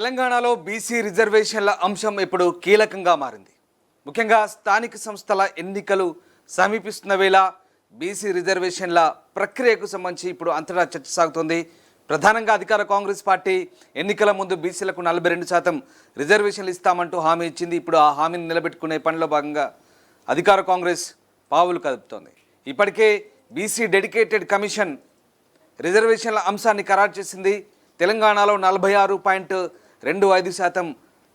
తెలంగాణలో బీసీ రిజర్వేషన్ల అంశం ఇప్పుడు కీలకంగా మారింది. ముఖ్యంగా స్థానిక సంస్థల ఎన్నికలు సమీపిస్తున్న వేళ బీసీ రిజర్వేషన్ల ప్రక్రియకు సంబంధించి ఇప్పుడు అంతటా చర్చ సాగుతోంది. ప్రధానంగా అధికార కాంగ్రెస్ పార్టీ ఎన్నికల ముందు బీసీలకు 42% రిజర్వేషన్లు ఇస్తామంటూ హామీ ఇచ్చింది. ఇప్పుడు ఆ హామీని నిలబెట్టుకునే పనిలో భాగంగా అధికార కాంగ్రెస్ పావులు కదుపుతోంది. ఇప్పటికే బీసీ డెడికేటెడ్ కమిషన్ రిజర్వేషన్ల అంశాన్ని ఖరారు చేసింది. తెలంగాణలో 46.25%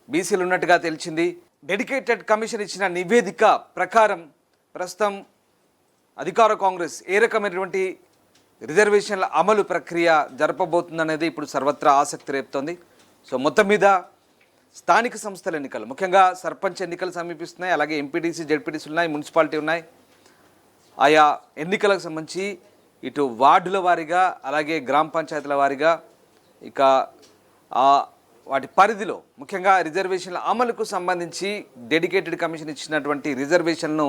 బీసీలు ఉన్నట్టుగా తెలిసింది. డెడికేటెడ్ కమిషన్ ఇచ్చిన నివేదిక ప్రకారం ప్రస్తుతం అధికార కాంగ్రెస్ ఏ రకమైనటువంటి రిజర్వేషన్ల అమలు ప్రక్రియ జరపబోతుందనేది ఇప్పుడు సర్వత్రా ఆసక్తి రేపుతోంది. సో మొత్తం మీద స్థానిక సంస్థల ఎన్నికలు, ముఖ్యంగా సర్పంచ్ ఎన్నికలు సమీపిస్తున్నాయి. అలాగే ఎంపీటీసీ, జెడ్పీటీసీ ఉన్నాయి, మున్సిపాలిటీ ఉన్నాయి. ఆయా ఎన్నికలకు సంబంధించి ఇటు వార్డుల వారీగా అలాగే గ్రామ పంచాయతీల వారీగా ఇక వాటి పరిధిలో ముఖ్యంగా రిజర్వేషన్ల అమలుకు సంబంధించి డెడికేటెడ్ కమిషన్ ఇచ్చినటువంటి రిజర్వేషన్ను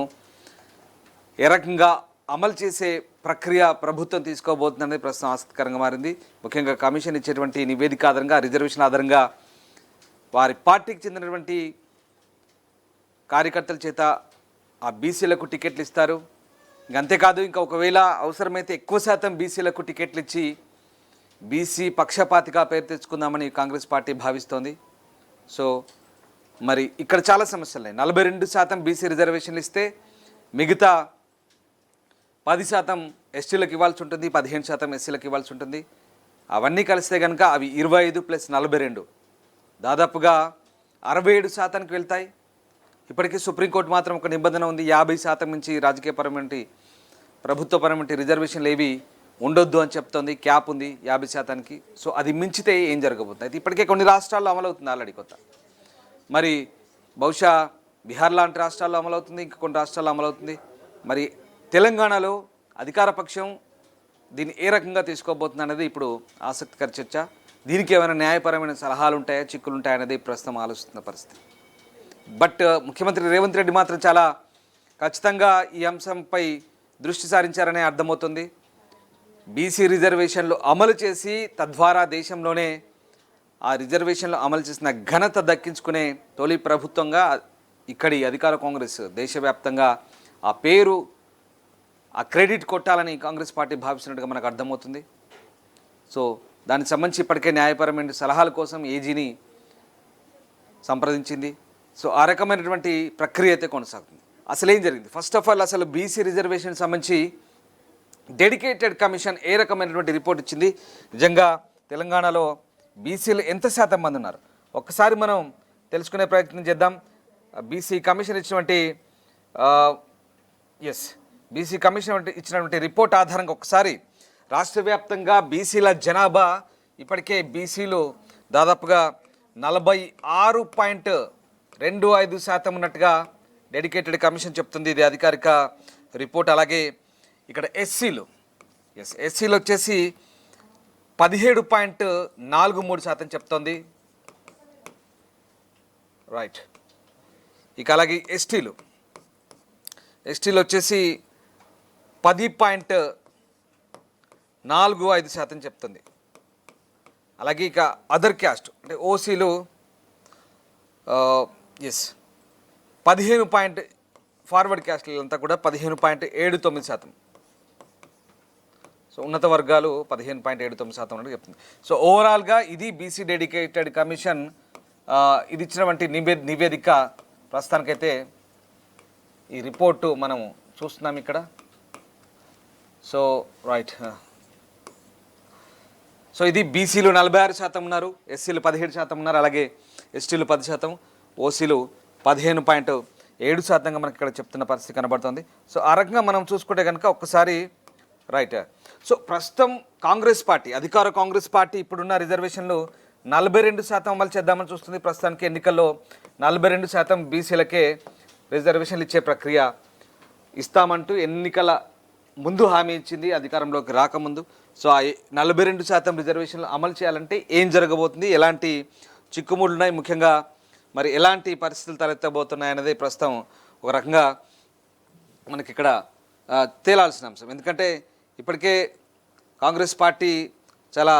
ఏ రకంగా అమలు చేసే ప్రక్రియ ప్రభుత్వం తీసుకోబోతుందనేది ప్రస్తుతం ఆసక్తికరంగా మారింది. ముఖ్యంగా కమిషన్ ఇచ్చేటువంటి నివేదిక ఆధారంగా, రిజర్వేషన్ ఆధారంగా వారి పార్టీకి చెందినటువంటి కార్యకర్తల చేత ఆ బీసీలకు టికెట్లు ఇస్తారు. అంతేకాదు, ఇంకా ఒకవేళ అవసరమైతే ఎక్కువ శాతం బీసీలకు టికెట్లు ఇచ్చి బీసీ పక్షపాతిగా పేరు తెచ్చుకుందామని కాంగ్రెస్ పార్టీ భావిస్తోంది. సో మరి ఇక్కడ చాలా సమస్యలు ఉన్నాయి. 42% బీసీ రిజర్వేషన్లు ఇస్తే మిగతా 10% ఎస్టీలకు ఇవ్వాల్సి ఉంటుంది, 15% ఎస్సీలకు ఇవ్వాల్సి ఉంటుంది. అవన్నీ కలిస్తే కనుక అవి 25 + 42 దాదాపుగా 67%కి వెళ్తాయి. ఇప్పటికీ సుప్రీంకోర్టు మాత్రం ఒక నిబంధన ఉంది, 50% నుంచి రాజకీయపరమైన ప్రభుత్వపరమైన రిజర్వేషన్లు ఏవి ఉండొద్దు అని చెప్తోంది. క్యాప్ ఉంది 50%కి. సో అది మించితే ఏం జరగబోతుంది? అయితే ఇప్పటికే కొన్ని రాష్ట్రాల్లో అమలవుతుంది ఆల్రెడీ కొత్త. మరి బహుశా బీహార్ లాంటి రాష్ట్రాల్లో అమలవుతుంది, ఇంకా కొన్ని రాష్ట్రాల్లో అమలవుతుంది. మరి తెలంగాణలో అధికార పక్షం దీన్ని ఏ రకంగా తీసుకోబోతుంది అనేది ఇప్పుడు ఆసక్తికర చర్చ. దీనికి ఏమైనా న్యాయపరమైన సలహాలు ఉంటాయా, చిక్కులు ఉంటాయనేది ప్రస్తుతం ఆలోచిస్తున్న పరిస్థితి. బట్ ముఖ్యమంత్రి రేవంత్ రెడ్డి మాత్రం చాలా ఖచ్చితంగా ఈ అంశంపై దృష్టి సారించారనే అర్థమవుతుంది. బీసీ రిజర్వేషన్లు అమలు చేసి తద్వారా దేశంలోనే ఆ రిజర్వేషన్లు అమలు చేసిన ఘనత దక్కించుకునే తొలి ప్రభుత్వంగా ఇక్కడి అధికార కాంగ్రెస్ దేశవ్యాప్తంగా ఆ పేరు, ఆ క్రెడిట్ కొట్టాలని కాంగ్రెస్ పార్టీ భావిస్తున్నట్టుగా మనకు అర్థమవుతుంది. సో దానికి సంబంధించి ఇప్పటికే న్యాయపరమైన సలహాల కోసం ఏజీని సంప్రదించింది. సో ఆ రకమైనటువంటి ప్రక్రియ అయితే కొనసాగుతుంది. అసలు ఏం జరిగింది? ఫస్ట్ ఆఫ్ ఆల్ అసలు బీసీ రిజర్వేషన్ సంబంధించి డెడికేటెడ్ కమిషన్ ఏ రకమైనటువంటి రిపోర్ట్ ఇచ్చింది? నిజంగా తెలంగాణలో బీసీలు ఎంత శాతం మంది ఉన్నారు ఒక్కసారి మనం తెలుసుకునే ప్రయత్నం చేద్దాం. బీసీ కమిషన్ ఇచ్చినటువంటి బీసీ కమిషన్ ఇచ్చినటువంటి రిపోర్ట్ ఆధారంగా ఒకసారి రాష్ట్ర వ్యాప్తంగా బీసీల జనాభా ఇప్పటికే బీసీలు దాదాపుగా 46.25% ఉన్నట్టుగా డెడికేటెడ్ కమిషన్ చెప్తుంది. ఇది అధికారిక రిపోర్ట్. అలాగే ఇక్కడ ఎస్సీలు వచ్చేసి 17.43% చెప్తోంది. రైట్. ఇక అలాగే ఎస్టీలు వచ్చేసి 10.45% చెప్తుంది. అలాగే ఇక అదర్ క్యాస్ట్ అంటే ఓసీలు 15 ఫార్వర్డ్ క్యాస్ట్లంతా కూడా 15.79%. సో ఉన్నత వర్గాలు 15.79% ఉన్నట్టు చెప్తుంది. సో ఓవరాల్గా ఇది బీసీ డెడికేటెడ్ కమిషన్ ఇది ఇచ్చినటువంటి నివేదిక. ప్రస్తుతానికైతే ఈ రిపోర్టు మనం చూస్తున్నాం ఇక్కడ. So right. సో ఇది బీసీలు 46% ఉన్నారు, ఎస్సీలు 17% ఉన్నారు, అలాగే ఎస్టీలు 10%, ఓసీలు 15.7%గా మనకి ఇక్కడ చెప్తున్న పరిస్థితి కనబడుతుంది. సో ఆ రకంగా మనం చూసుకుంటే కనుక ఒక్కసారి రైట్. సో ప్రస్తుతం కాంగ్రెస్ పార్టీ, అధికార కాంగ్రెస్ పార్టీ ఇప్పుడున్న రిజర్వేషన్లు 42% అమలు చేద్దామని చూస్తుంది. ప్రస్తుతానికి ఎన్నికల్లో 42% బీసీలకే రిజర్వేషన్లు ఇచ్చే ప్రక్రియ ఇస్తామంటూ ఎన్నికల ముందు హామీ ఇచ్చింది అధికారంలోకి రాకముందు. సో ఆ 42% రిజర్వేషన్లు అమలు చేయాలంటే ఏం జరగబోతుంది, ఎలాంటి చిక్కుముళ్ళు ఉన్నాయి, ముఖ్యంగా మరి ఎలాంటి పరిస్థితులు తలెత్తబోతున్నాయి అనేది ప్రస్తుతం ఒక రకంగా మనకి ఇక్కడ తేలాల్సిన అంశం. ఎందుకంటే ఇప్పటికే కాంగ్రెస్ పార్టీ చాలా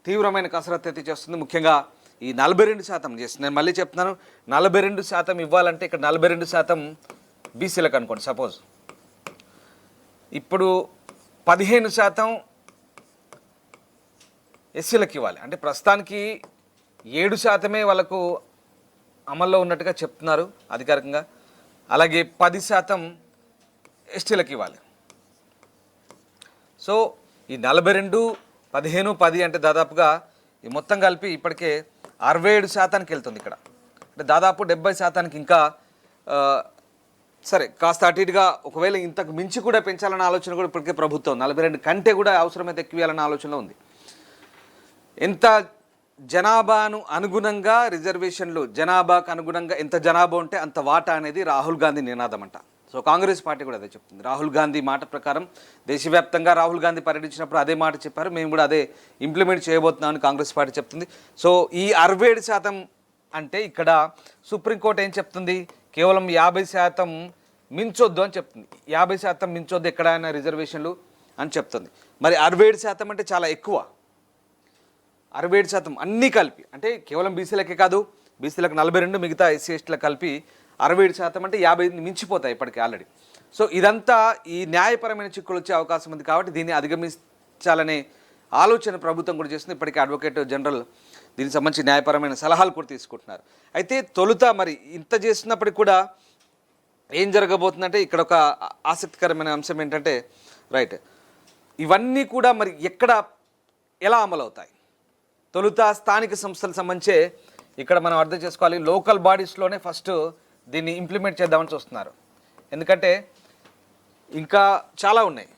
తీవ్రమైన కసరత్తు ఎత్తి చేస్తుంది. ముఖ్యంగా ఈ 42% చేస్తుంది. నేను మళ్ళీ చెప్తున్నాను, 42% ఇవ్వాలంటే ఇక్కడ 42% బీసీలకు అనుకోండి సపోజ్. ఇప్పుడు 15% ఎస్సీలకు ఇవ్వాలి. అంటే ప్రస్తుతానికి 7% వాళ్ళకు అమల్లో ఉన్నట్టుగా చెప్తున్నారు అధికారికంగా. అలాగే 10% ఎస్టీలకు ఇవ్వాలి. సో ఈ 42, 15, 10 అంటే దాదాపుగా ఈ మొత్తం కలిపి ఇప్పటికే 67%కి వెళ్తుంది ఇక్కడ. అంటే దాదాపు 70%కి ఇంకా సరే కాస్త అటు ఇటుగా ఒకవేళ ఇంతకు మించి కూడా పెంచాలన్న ఆలోచన కూడా ఇప్పటికే ప్రభుత్వం 42 కంటే కూడా అవసరమైతే ఎక్కువ ఇవ్వాలన్న ఆలోచనలో ఉంది. ఎంత జనాభాను అనుగుణంగా రిజర్వేషన్లు, జనాభాకు అనుగుణంగా ఎంత జనాభా ఉంటే అంత వాటా అనేది రాహుల్ గాంధీ నినాదం అంట. సో కాంగ్రెస్ పార్టీ కూడా అదే చెప్తుంది. రాహుల్ గాంధీ మాట ప్రకారం దేశవ్యాప్తంగా రాహుల్ గాంధీ పర్యటించినప్పుడు అదే మాట చెప్పారు, మేము కూడా అదే ఇంప్లిమెంట్ చేయబోతున్నామని కాంగ్రెస్ పార్టీ చెప్తుంది. సో ఈ 67% అంటే ఇక్కడ సుప్రీంకోర్టు ఏం చెప్తుంది, కేవలం 50% మించొద్దు అని చెప్తుంది. 50% మించొద్దు ఎక్కడైనా రిజర్వేషన్లు అని చెప్తుంది. మరి 67% అంటే చాలా ఎక్కువ. 67% అన్నీ కలిపి, అంటే కేవలం బీసీలకే కాదు, బీసీలకు 42, మిగతా ఎస్సీ ఎస్టీలకు కలిపి 67% అంటే 50 మించిపోతాయి ఇప్పటికీ ఆల్రెడీ. సో ఇదంతా ఈ న్యాయపరమైన చిక్కులు వచ్చే అవకాశం ఉంది కాబట్టి దీన్ని అధిగమించాలనే ఆలోచన ప్రభుత్వం కూడా చేస్తుంది. ఇప్పటికీ అడ్వకేట్ జనరల్ దీనికి సంబంధించి న్యాయపరమైన సలహాలు కూడా తీసుకుంటున్నారు. అయితే తొలుత మరి ఇంత చేస్తున్నప్పటికీ కూడా ఏం జరగబోతుందంటే ఇక్కడ ఒక ఆసక్తికరమైన అంశం ఏంటంటే రైట్, ఇవన్నీ కూడా మరి ఎక్కడ ఎలా అమలు అవుతాయి? తొలుత స్థానిక సంస్థలకు సంబంధించే ఇక్కడ మనం అర్థం చేసుకోవాలి. లోకల్ బాడీస్లోనే ఫస్ట్ దీన్ని ఇంప్లిమెంట్ చేద్దామని చూస్తున్నారు. ఎందుకంటే ఇంకా చాలా ఉన్నాయి,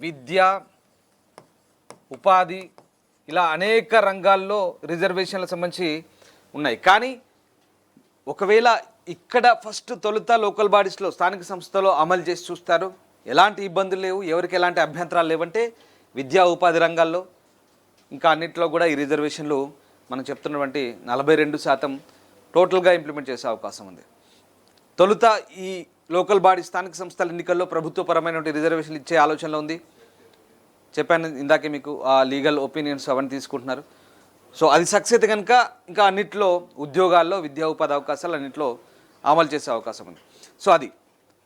విద్య, ఉపాధి, ఇలా అనేక రంగాల్లో రిజర్వేషన్లకు సంబంధించి ఉన్నాయి. కానీ ఒకవేళ ఇక్కడ ఫస్ట్ తొలుత లోకల్ బాడీస్లో, స్థానిక సంస్థలో అమలు చేసి చూస్తారు, ఎలాంటి ఇబ్బందులు లేవు, ఎవరికి ఎలాంటి అభ్యంతరాలు లేవంటే విద్యా ఉపాధి రంగాల్లో ఇంకా అన్నింటిలో కూడా ఈ రిజర్వేషన్లు మనం చెప్తున్నటువంటి 42% టోటల్గా ఇంప్లిమెంట్ చేసే అవకాశం ఉంది. తొలుత ఈ లోకల్ బాడీ స్థానిక సంస్థల ఎన్నికల్లో ప్రభుత్వపరమైనటువంటి రిజర్వేషన్లు ఇచ్చే ఆలోచనలో ఉంది. చెప్పాను ఇందాకే మీకు, ఆ లీగల్ ఒపీనియన్స్ అవన్నీ తీసుకుంటున్నారు. సో అది సక్సెస్ కనుక ఇంకా అన్నింటిలో ఉద్యోగాల్లో, విద్యా ఉపాధి అవకాశాలు అన్నింటిలో అమలు చేసే అవకాశం ఉంది. సో అది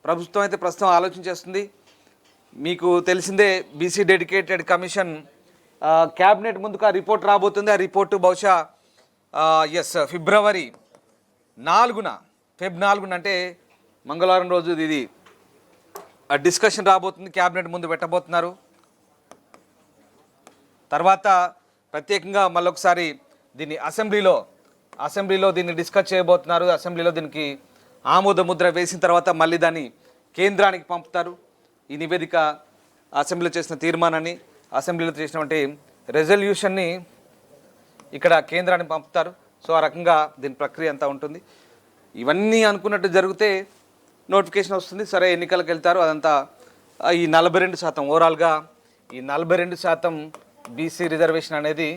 ప్రభుత్వం అయితే ప్రస్తుతం ఆలోచన చేస్తుంది. మీకు తెలిసిందే, బీసీ డెడికేటెడ్ కమిషన్ క్యాబినెట్ ముందుకు ఆ రిపోర్ట్ రాబోతుంది. ఆ రిపోర్టు బహుశా ఫిబ్రవరి 4 అంటే మంగళవారం రోజు ఇది డిస్కషన్ రాబోతుంది, క్యాబినెట్ ముందు పెట్టబోతున్నారు. తర్వాత ప్రత్యేకంగా మళ్ళొకసారి దీన్ని అసెంబ్లీలో దీన్ని డిస్కస్ చేయబోతున్నారు. అసెంబ్లీలో దీనికి ఆమోద ముద్ర వేసిన తర్వాత మళ్ళీ దాన్ని కేంద్రానికి పంపుతారు. ఈ నివేదిక అసెంబ్లీలో చేసిన తీర్మానాన్ని, అసెంబ్లీలో చేసినటువంటి రెజల్యూషన్ని ఇక్కడ కేంద్రానికి పంపుతారు. సో ఆ రకంగా దీని ప్రక్రియ అంతా ఉంటుంది. ఇవన్నీ అనుకున్నట్టు జరిగితే నోటిఫికేషన్ వస్తుంది, సరే ఎన్నికలకు వెళ్తారు. అదంతా ఈ 42% ఓవరాల్గా ఈ 42% బీసీ రిజర్వేషన్ అనేది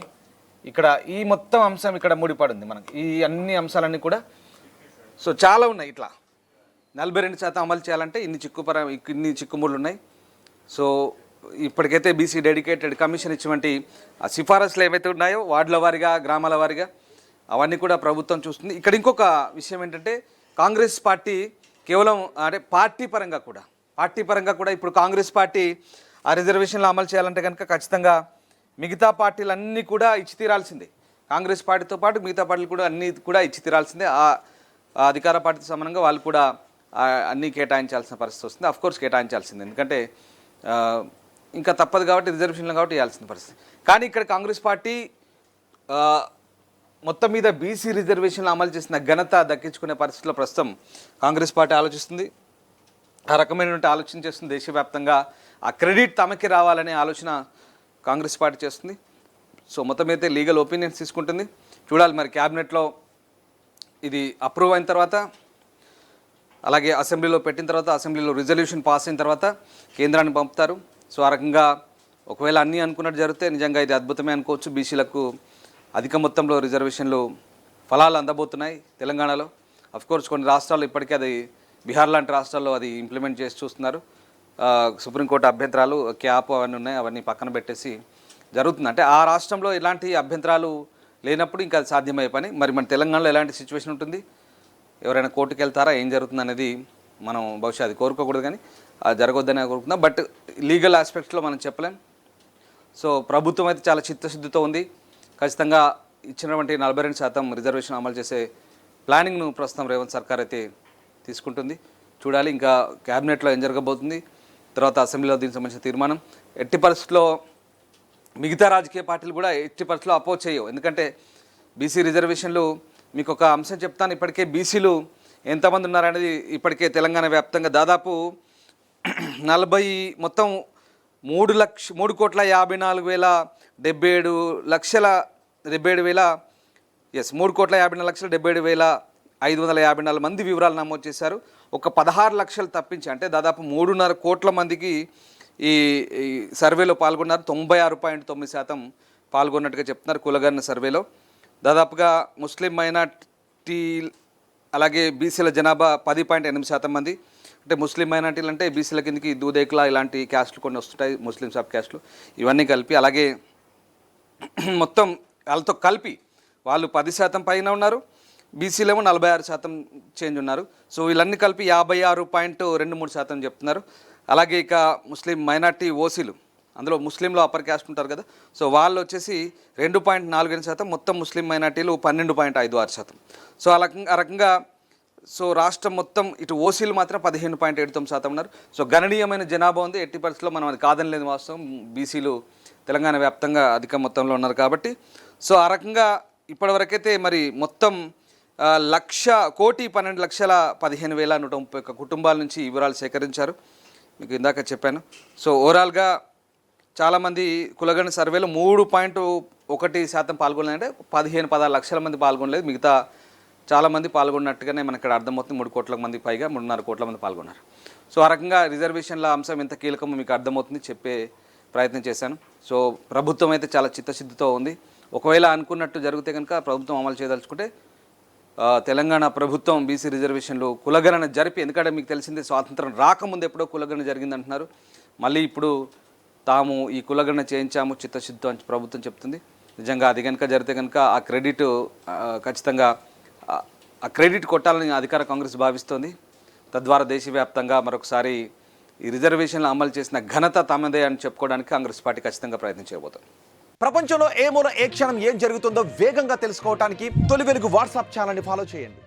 ఇక్కడ ఈ మొత్తం అంశం ఇక్కడ ముడిపడింది మనకి, ఈ అన్ని అంశాలన్నీ కూడా. సో చాలా ఉన్నాయి. ఇట్లా 42% అమలు చేయాలంటే ఇన్ని చిక్కుముళ్ళు ఉన్నాయి. సో ఇప్పటికైతే బీసీ డెడికేటెడ్ కమిషన్ ఇచ్చినటువంటి ఆ సిఫారసులు ఏవైతే ఉన్నాయో వార్డుల వారీగా, గ్రామాల వారీగా అవన్నీ కూడా ప్రభుత్వం చూస్తుంది. ఇక్కడ ఇంకొక విషయం ఏంటంటే కాంగ్రెస్ పార్టీ కేవలం అంటే పార్టీ పరంగా కూడా ఇప్పుడు కాంగ్రెస్ పార్టీ ఆ రిజర్వేషన్లు అమలు చేయాలంటే కనుక ఖచ్చితంగా మిగతా పార్టీలన్నీ కూడా ఇచ్చి తీరాల్సిందే. కాంగ్రెస్ పార్టీతో పాటు మిగతా పార్టీలు కూడా అన్నీ కూడా ఇచ్చి తీరాల్సిందే. ఆ అధికార పార్టీతో సమానంగా వాళ్ళు కూడా అన్నీ కేటాయించాల్సిన పరిస్థితి వస్తుంది. అఫ్కోర్స్ కేటాయించాల్సిందే, ఎందుకంటే ఇంకా తప్పదు కాబట్టి, రిజర్వేషన్లు కాబట్టి ఇవ్వాల్సిన పరిస్థితి. కానీ ఇక్కడ కాంగ్రెస్ పార్టీ మొత్తం మీద బీసీ రిజర్వేషన్లు అమలు చేసిన ఘనత దక్కించుకునే పరిస్థితిలో ప్రస్తుతం కాంగ్రెస్ పార్టీ ఆలోచిస్తుంది. ఆ రకమైనటువంటి ఆలోచన చేస్తుంది. దేశవ్యాప్తంగా ఆ క్రెడిట్ తమకి రావాలనే ఆలోచన కాంగ్రెస్ పార్టీ చేస్తుంది. సో మొత్తం అయితే లీగల్ ఒపీనియన్స్ తీసుకుంటుంది. చూడాలి మరి క్యాబినెట్లో ఇది అప్రూవ్ అయిన తర్వాత, అలాగే అసెంబ్లీలో పెట్టిన తర్వాత, అసెంబ్లీలో రిజల్యూషన్ పాస్ అయిన తర్వాత కేంద్రాన్ని పంపుతారు. సో ఆ రకంగా ఒకవేళ అన్నీ అనుకున్నట్టు జరిగితే నిజంగా ఇది అద్భుతమే అనుకోవచ్చు. బీసీలకు అధిక మొత్తంలో రిజర్వేషన్లు ఫలాలు అందబోతున్నాయి తెలంగాణలో. అఫ్కోర్స్ కొన్ని రాష్ట్రాల్లో ఇప్పటికీ అది, బీహార్ లాంటి రాష్ట్రాల్లో అది ఇంప్లిమెంట్ చేసి చూస్తున్నారు. సుప్రీంకోర్టు అభ్యంతరాలు, క్యాప్ అవన్నీ ఉన్నాయి, అవన్నీ పక్కన పెట్టేసి జరుగుతుంది. అంటే ఆ రాష్ట్రంలో ఎలాంటి అభ్యంతరాలు లేనప్పుడు ఇంకా అది సాధ్యమయ్యే పని. మరి మన తెలంగాణలో ఎలాంటి సిచ్యువేషన్ ఉంటుంది, ఎవరైనా కోర్టుకు వెళ్తారా, ఏం జరుగుతుంది అనేది మనం బహుశా అది కోరుకోకూడదు, కానీ అది జరగొద్దని కోరుకుందాం. బట్ లీగల్ ఆస్పెక్ట్స్లో మనం చెప్పలేం. సో ప్రభుత్వం అయితే చాలా చిత్తశుద్ధితో ఉంది. ఖచ్చితంగా ఇచ్చినటువంటి 42% రిజర్వేషన్ అమలు చేసే ప్లానింగ్ను ప్రస్తుతం రేవంత్ సర్కార్ అయితే తీసుకుంటుంది. చూడాలి ఇంకా క్యాబినెట్లో ఏం జరగబోతుంది, తర్వాత అసెంబ్లీలో దీనికి సంబంధించిన తీర్మానం. ఎట్టి పరిస్థితుల్లో మిగతా రాజకీయ పార్టీలు కూడా ఎట్టి పరిస్థితుల్లో అపోజ్ చేయవు. ఎందుకంటే బీసీ రిజర్వేషన్లు, మీకు ఒక అంశం చెప్తాను, ఇప్పటికే బీసీలు ఎంతమంది ఉన్నారనేది ఇప్పటికే తెలంగాణ వ్యాప్తంగా దాదాపు 3,54,77,554 మంది వివరాలు నమోదు చేశారు. ఒక 16 లక్షలు తప్పించి, అంటే దాదాపు 3.5 కోట్ల మందికి ఈ సర్వేలో పాల్గొన్నారు. 96.9% పాల్గొన్నట్టుగా చెప్తున్నారు కులగణన సర్వేలో. దాదాపుగా ముస్లిం మైనార్టీ అలాగే బీసీల జనాభా 10.8% మంది. అంటే ముస్లిం మైనార్టీలు అంటే బీసీల కిందకి దూదేకుల ఇలాంటి క్యాస్ట్లు కొన్ని వస్తుంటాయి, ముస్లిం సబ్ క్యాస్ట్లు, ఇవన్నీ కలిపి. అలాగే మొత్తం వాళ్ళతో కలిపి వాళ్ళు 10% పైన ఉన్నారు, బీసీలేమో 46% చేంజ్ ఉన్నారు. సో వీళ్ళన్నీ కలిపి 56.23% చెప్తున్నారు. అలాగే ఇక ముస్లిం మైనార్టీ ఓసీలు, అందులో ముస్లింలో అప్పర్ క్యాస్ట్ ఉంటారు కదా, సో వాళ్ళు వచ్చేసి 2.48%, మొత్తం ముస్లిం మైనార్టీలు 12.56%. సో ఆ రకంగా సో రాష్ట్రం మొత్తం ఇటు ఓసీలు మాత్రం 15.79% ఉన్నారు. సో గణనీయమైన జనాభా ఉంది. ఎట్టి పరిస్థితుల్లో మనం అది కాదని లేదు వాస్తవం, బీసీలు తెలంగాణ వ్యాప్తంగా అధిక మొత్తంలో ఉన్నారు కాబట్టి. సో ఆ రకంగా ఇప్పటివరకైతే మరి మొత్తం 1,12,15,131 కుటుంబాల నుంచి ఈ వివరాలు సేకరించారు, మీకు ఇందాక చెప్పాను. సో ఓవరాల్గా చాలామంది కులగణన సర్వేలో 3.1% పాల్గొనలేదంటే 15-16 లక్షల మంది పాల్గొనలేదు, మిగతా చాలామంది పాల్గొన్నట్టుగానే మనకి ఇక్కడ అర్థమవుతుంది. 3 కోట్ల మంది పైగా 3.5 కోట్ల మంది పాల్గొన్నారు. సో ఆ రకంగా రిజర్వేషన్ల అంశం ఎంత కీలకమో మీకు అర్థమవుతుంది, చెప్పే ప్రయత్నం చేశాను. సో ప్రభుత్వం అయితే చాలా చిత్తశుద్ధితో ఉంది. ఒకవేళ అనుకున్నట్టు జరిగితే కనుక ప్రభుత్వం అమలు చేయదలుచుకుంటే తెలంగాణ ప్రభుత్వం బీసీ రిజర్వేషన్లు కులగణన జరిపి, ఎందుకంటే మీకు తెలిసిందే స్వాతంత్రం రాకముందు ఎప్పుడో కులగణన జరిగిందంటున్నారు, మళ్ళీ ఇప్పుడు తాము ఈ కులగణన చేయించాము చిత్తశుద్ధితో అని ప్రభుత్వం చెప్తుంది. నిజంగా అది కనుక జరిగితే కనుక ఆ క్రెడిట్ ఖచ్చితంగా ఆ క్రెడిట్ కొట్టాలని అధికార కాంగ్రెస్ భావిస్తోంది. తద్వారా దేశవ్యాప్తంగా మరొకసారి ఈ రిజర్వేషన్లు అమలు చేసిన ఘనత తమదే అని చెప్పుకోవడానికి కాంగ్రెస్ పార్టీ ఖచ్చితంగా ప్రయత్నం చేయబోతుంది. ప్రపంచంలో ఏ మూల ఏ క్షణం ఏం జరుగుతుందో వేగంగా తెలుసుకోవడానికి తొలి వెలుగు వాట్సాప్ ఛానల్ని ఫాలో చేయండి.